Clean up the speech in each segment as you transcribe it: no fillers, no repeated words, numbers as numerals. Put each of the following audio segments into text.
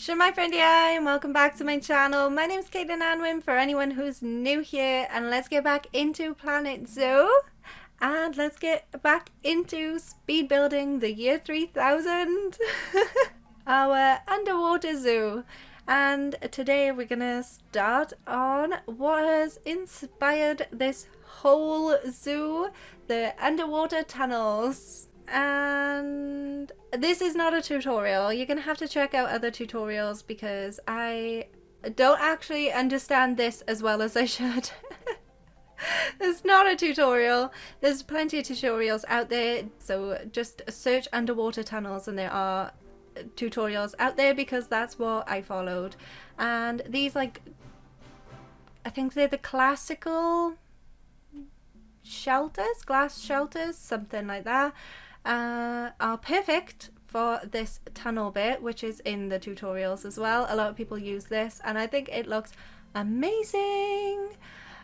Sure, my friend, and welcome back to my channel. My name is CaitlinAnwyn for anyone who's new here, and let's get back into Planet Zoo and let's get back into speed building the year 3000, our underwater zoo. And today we're gonna start on what has inspired this whole zoo, the underwater tunnels. And this is not a tutorial. You're gonna have to check out other tutorials because I don't actually understand this as well as I should. It's not a tutorial. There's plenty of tutorials out there, so just search underwater tunnels and there are tutorials out there because that's what I followed. And these, like, I think they're the classical shelters, glass shelters, something like that. Are perfect for this tunnel bit, which is in the tutorials as well. A lot of people use this and I think it looks amazing.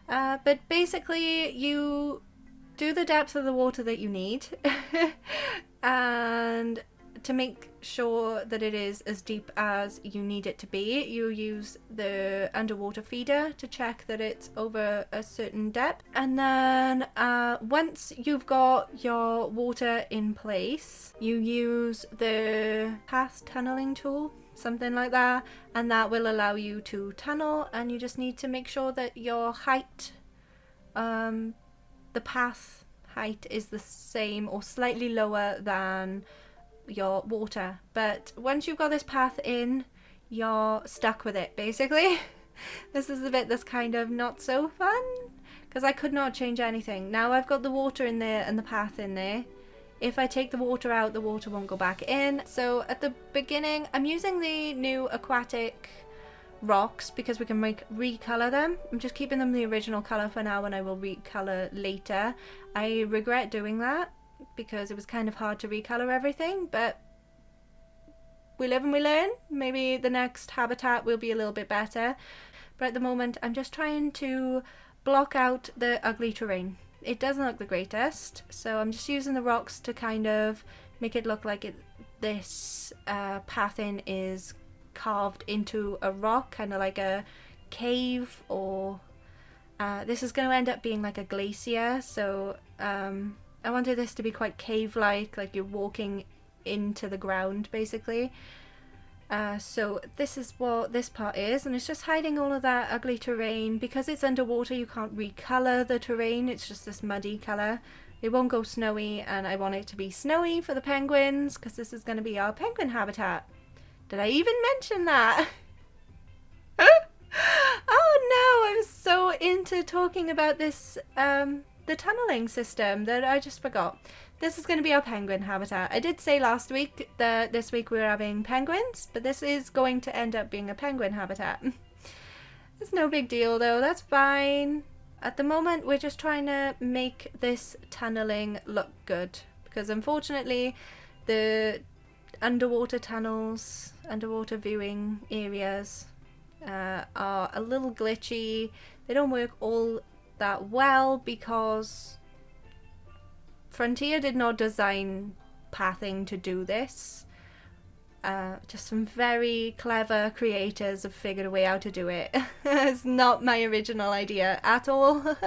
But basically you do the depth of the water that you need and to make sure that it is as deep as you need it to be, you use the underwater feeder to check that it's over a certain depth. And then once you've got your water in place, you use the path tunneling tool, something like that, and that will allow you to tunnel. And you just need to make sure that your height, the path height, is the same or slightly lower than your water. But once you've got this path in, you're stuck with it basically. This is the bit that's kind of not so fun because I could not change anything. Now I've got the water in there and the path in there. If I take the water out, the water won't go back in. So at the beginning I'm using the new Aquatic rocks because we can recolor them. I'm just keeping them the original color for now and I will recolor later. I regret doing that because it was kind of hard to recolor everything, but we live and we learn. Maybe the next habitat will be a little bit better, but at the moment I'm just trying to block out the ugly terrain. It doesn't look the greatest, so I'm just using the rocks to kind of make it look like this path in is carved into a rock, kind of like a cave, or this is going to end up being like a glacier, so I wanted this to be quite cave-like, like you're walking into the ground basically. So this is what this part is, and it's just hiding all of that ugly terrain. Because it's underwater you can't recolor the terrain, it's just this muddy colour. It won't go snowy, and I want it to be snowy for the penguins because this is going to be our penguin habitat. Did I even mention that? Oh no, I was so into talking about this the tunneling system that I just forgot. This is going to be our penguin habitat. I did say last week that this week we were having penguins, but this is going to end up being a penguin habitat. It's no big deal though, that's fine. At the moment we're just trying to make this tunneling look good because unfortunately the underwater tunnels, underwater viewing areas are a little glitchy. They don't work all that well because Frontier did not design pathing to do this. Just some very clever creators have figured a way out to do it. It's not my original idea at all.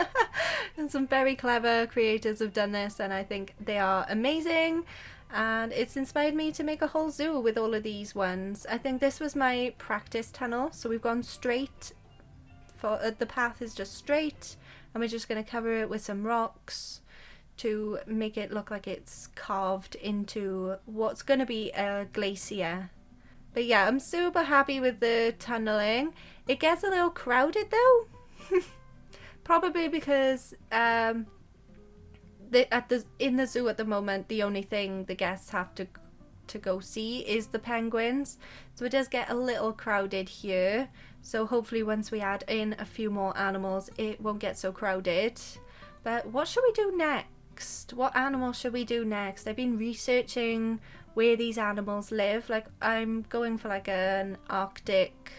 And some very clever creators have done this and I think they are amazing. And it's inspired me to make a whole zoo with all of these ones. I think this was my practice tunnel, so we've gone straight for the path is just straight, and we're just going to cover it with some rocks to make it look like it's carved into what's going to be a glacier. But yeah, I'm super happy with the tunneling. It gets a little crowded though. Probably because in the zoo at the moment the only thing the guests have to go see is the penguins, so it does get a little crowded here. So hopefully once we add in a few more animals it won't get so crowded. But what should we do next? What animal should we do next? I've been researching where these animals live. Like I'm going for like an Arctic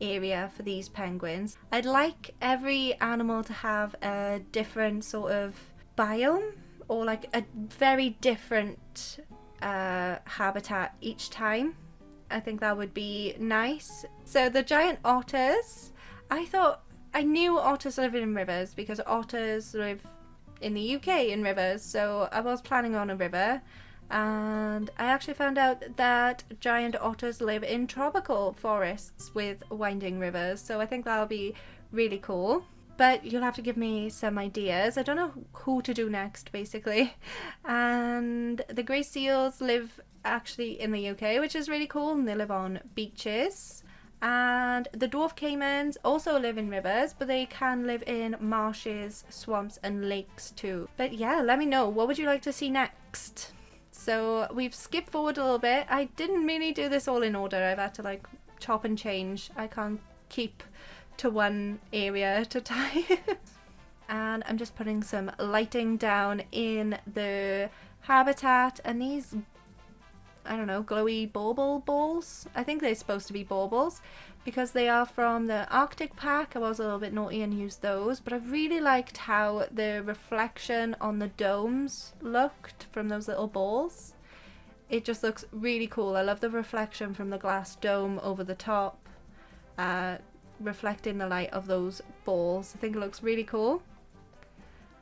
area for these penguins. I'd like every animal to have a different sort of biome or like a very different habitat each time. I think that would be nice. So the giant otters, I knew otters live in rivers because otters live in the UK in rivers, so I was planning on a river, and I actually found out that giant otters live in tropical forests with winding rivers, so I think that'll be really cool. But you'll have to give me some ideas. I don't know who to do next, basically. And the grey seals live actually in the UK, which is really cool, and they live on beaches. And the dwarf caimans also live in rivers, but they can live in marshes, swamps and lakes too. But yeah, let me know, what would you like to see next? So we've skipped forward a little bit. I didn't really do this all in order. I've had to like chop and change. I can't keep to one area at a time. And I'm just putting some lighting down in the habitat, and these, I don't know, glowy bauble balls. I think they're supposed to be baubles because they are from the Arctic pack. I was a little bit naughty and used those, but I really liked how the reflection on the domes looked from those little balls. It just looks really cool. I love the reflection from the glass dome over the top, reflecting the light of those balls. I think it looks really cool.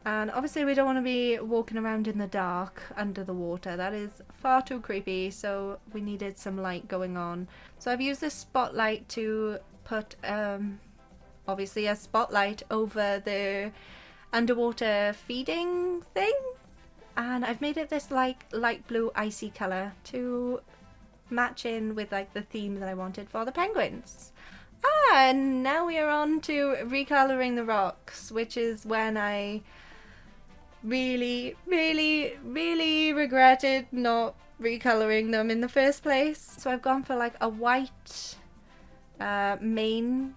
And obviously we don't want to be walking around in the dark under the water. That is far too creepy, so we needed some light going on. So I've used this spotlight to put obviously a spotlight over the underwater feeding thing, and I've made it this like light blue icy colour to match in with like the theme that I wanted for the penguins. And now we are on to Recoloring the Rocks, which is when I really regretted not recoloring them in the first place. So I've gone for like a white main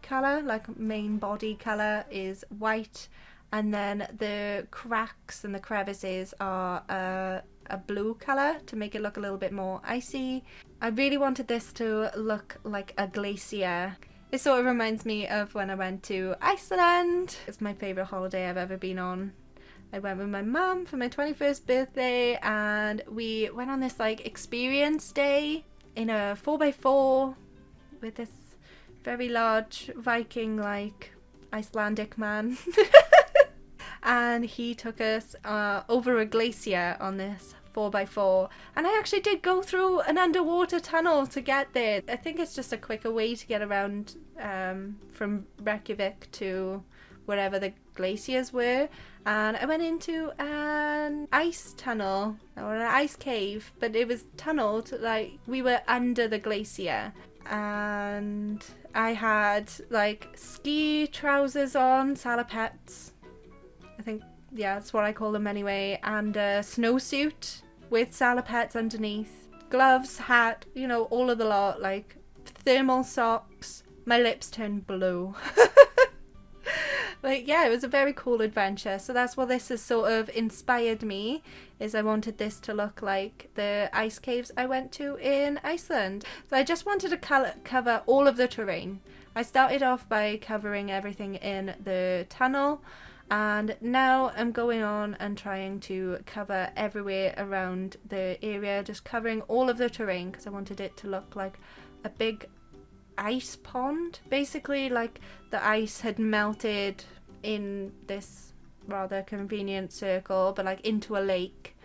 colour, like main body colour is white, and then the cracks and the crevices are a blue colour to make it look a little bit more icy. I really wanted this to look like a glacier. It sort of reminds me of when I went to Iceland. It's my favourite holiday I've ever been on. I went with my mum for my 21st birthday, and we went on this like experience day in a 4x4 with this very large Viking like Icelandic man. And he took us over a glacier on this 4x4, and I actually did go through an underwater tunnel to get there. I think it's just a quicker way to get around from Reykjavik to wherever the glaciers were, and I went into an ice tunnel or an ice cave, but it was tunneled like we were under the glacier, and I had like ski trousers on, salopettes, I think, yeah, that's what I call them anyway, and a snowsuit with salopettes underneath, gloves, hat, you know, all of the lot, like thermal socks. My lips turned blue. Like, yeah, it was a very cool adventure. So that's what this has sort of inspired me, is I wanted this to look like the ice caves I went to in Iceland. So I just wanted to cover all of the terrain. I started off by covering everything in the tunnel, and now I'm going on and trying to cover everywhere around the area, just covering all of the terrain because I wanted it to look like a big ice pond. Basically, like the ice had melted in this rather convenient circle, but like into a lake,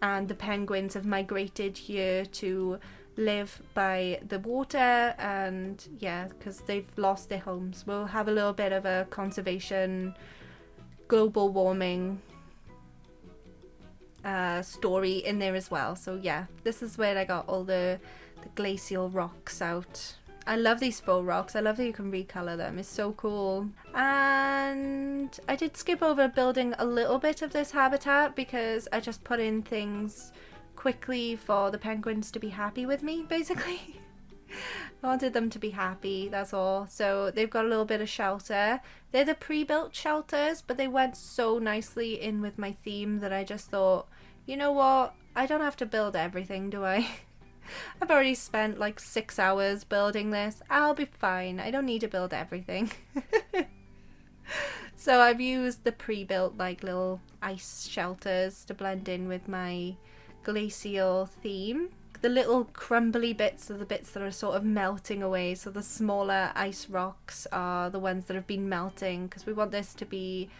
and the penguins have migrated here to live by the water, and yeah, because they've lost their homes. We'll have a little bit of a conservation, global warming story in there as well. So yeah, this is where I got all the glacial rocks out. I love these faux rocks. I love that you can recolor them. It's so cool. And I did skip over building a little bit of this habitat because I just put in things quickly for the penguins to be happy with me, basically. I wanted them to be happy, that's all. So they've got a little bit of shelter. They're the pre-built shelters, but they went so nicely in with my theme that I just thought, you know what? I don't have to build everything, do I? I've already spent like 6 hours building this. I'll be fine. I don't need to build everything. So I've used the pre-built like little ice shelters to blend in with my glacial theme. the little crumbly bits are the bits that are sort of melting away. So the smaller ice rocks are the ones that have been melting, because we want this to be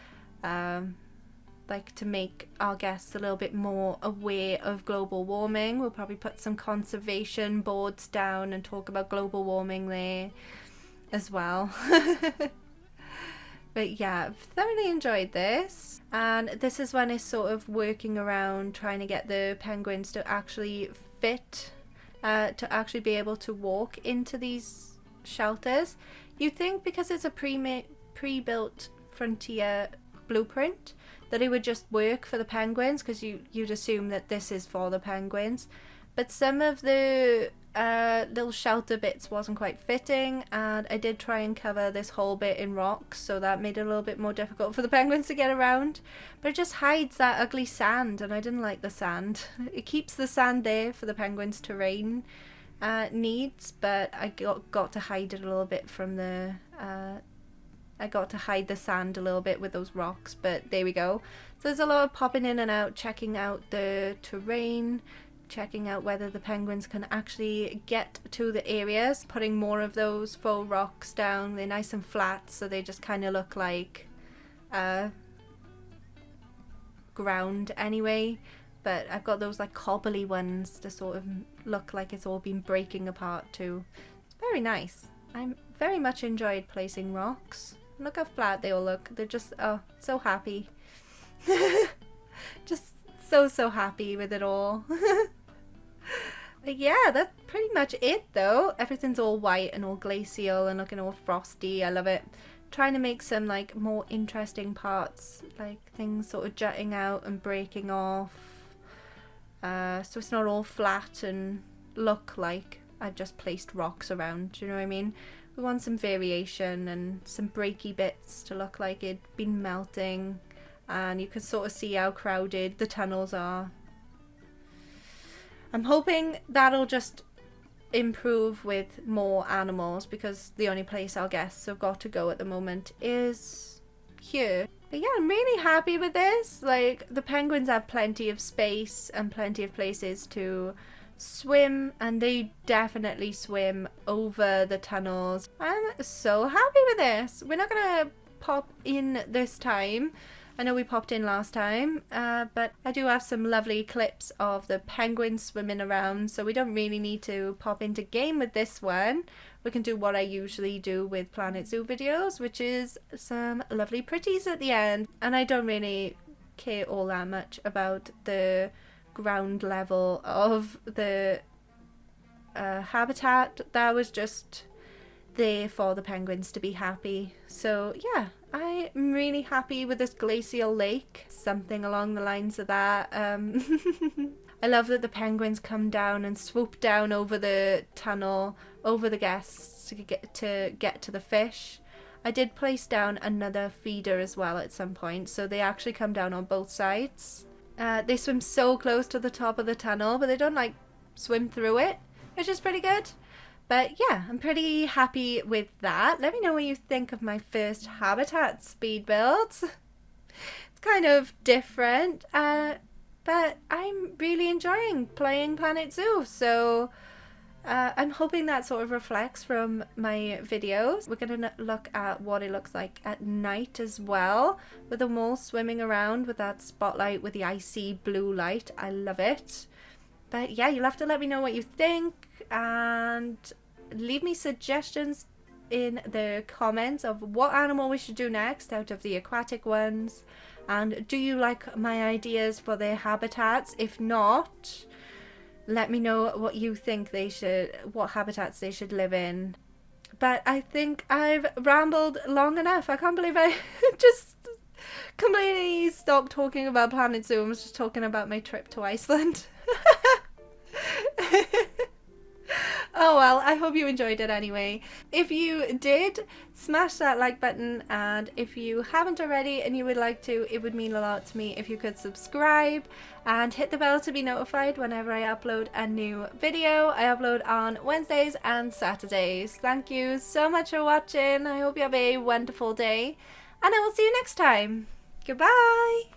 like to make our guests a little bit more aware of global warming. We'll probably put some conservation boards down and talk about global warming there as well. But yeah, I've thoroughly enjoyed this. And this is when it's sort of working around trying to get the penguins to actually fit, to actually be able to walk into these shelters. You'd think because it's a pre-built Frontier blueprint that it would just work for the penguins, because you'd assume that this is for the penguins. But some of the little shelter bits wasn't quite fitting, and I did try and cover this whole bit in rocks, so that made it a little bit more difficult for the penguins to get around. But it just hides that ugly sand, and I didn't like the sand. It keeps the sand there for the penguins' terrain needs, but I got to hide it a little bit from the I got to hide the sand a little bit with those rocks, but there we go. So there's a lot of popping in and out, checking out the terrain, checking out whether the penguins can actually get to the areas, putting more of those faux rocks down. They're nice and flat, so they just kind of look like ground anyway. But I've got those like cobbly ones to sort of look like it's all been breaking apart too. It's very nice. I'm very much enjoyed placing rocks. Look how flat they all look. They're just, oh, so happy. Just so happy with it all. But yeah, that's pretty much it though. Everything's all white and all glacial and looking all frosty. I love it. Trying to make some like more interesting parts, like things sort of jutting out and breaking off. So it's not all flat and look like I've just placed rocks around. Do you know what I mean? We want some variation and some breaky bits to look like it'd been melting, and you can sort of see how crowded the tunnels are. I'm hoping that'll just improve with more animals, because the only place our guests have got to go at the moment is here. But yeah, I'm really happy with this. Like, the penguins have plenty of space and plenty of places to swim, and they definitely swim over the tunnels. I'm so happy with this. We're not gonna pop in this time. I know we popped in last time, but I do have some lovely clips of the penguins swimming around, so we don't really need to pop into game with this one. We can do what I usually do with Planet Zoo videos, which is some lovely pretties at the end. And I don't really care all that much about the ground level of the habitat. That was just there for the penguins to be happy. So yeah, I'm really happy with this glacial lake, something along the lines of that. I love that the penguins come down and swoop down over the tunnel, over the guests to get to the fish. I did place down another feeder as well at some point, so they actually come down on both sides. They swim so close to the top of the tunnel, but they don't like swim through it, which is pretty good. But yeah, I'm pretty happy with that. Let me know what you think of my first habitat speed build. It's kind of different, but I'm really enjoying playing Planet Zoo. So I'm hoping that sort of reflects from my videos. We're going to look at what it looks like at night as well, with them all swimming around with that spotlight with the icy blue light. I love it. But yeah, you'll have to let me know what you think, and leave me suggestions in the comments of what animal we should do next out of the aquatic ones. And do you like my ideas for their habitats? If not, let me know what you think what habitats they should live in. But I think I've rambled long enough. I can't believe I just completely stopped talking about Planet Zoo. I was just talking about my trip to Iceland. Oh well, I hope you enjoyed it anyway. If you did, smash that like button, and if you haven't already and you would like to, it would mean a lot to me if you could subscribe and hit the bell to be notified whenever I upload a new video. I upload on Wednesdays and Saturdays. Thank you so much for watching. I hope you have a wonderful day, and I will see you next time. Goodbye!